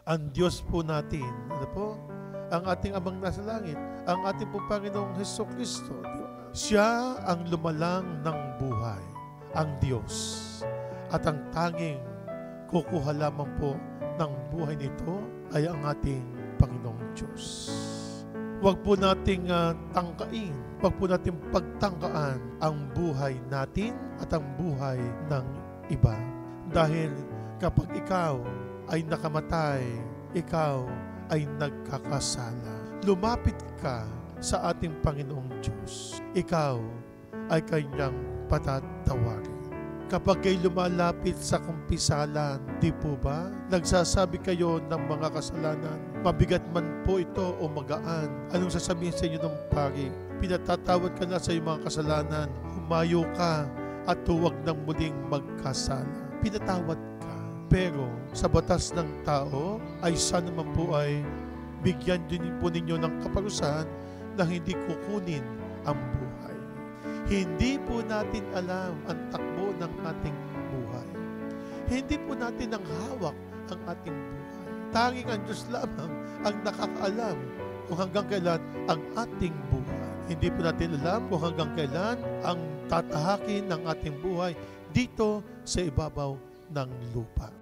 Ang Diyos po natin, ano po? Ang ating Amang nasa langit, ang ating po Panginoong Hesukristo. Siya ang lumalang ng buhay, ang Diyos. At ang tanging kukuha lamang po ng buhay nito ay ang ating Panginoong Diyos. Huwag po nating tangkain, huwag po nating pagtangkaan ang buhay natin at ang buhay ng iba. Dahil kapag ikaw ay nakamatay, ikaw ay nagkakasala. Lumapit ka sa ating Panginoong Diyos. Ikaw ay kanyang patatawarin. Kapag kayo lumalapit sa kumpisalan, di po ba? Nagsasabi kayo ng mga kasalanan, mabigat man po ito o magaan. Anong sasabihin sa inyo ng pari? Pinatatawad ka na sa iyong mga kasalanan, humayo ka at huwag nang muling magkasala. Pinatawad ka. Pero sa batas ng tao ay sana naman po ay bigyan din po ninyo ng kaparusahan na hindi kukunin ang buhay. Hindi po natin alam ang takbo ng ating buhay. Hindi po natin ang hawak ang ating buhay. Tanging ang Diyos lamang ang nakakaalam kung hanggang kailan ang ating buhay. Hindi po natin alam kung hanggang kailan ang tatahakin ng ating buhay dito sa ibabaw ng lupa.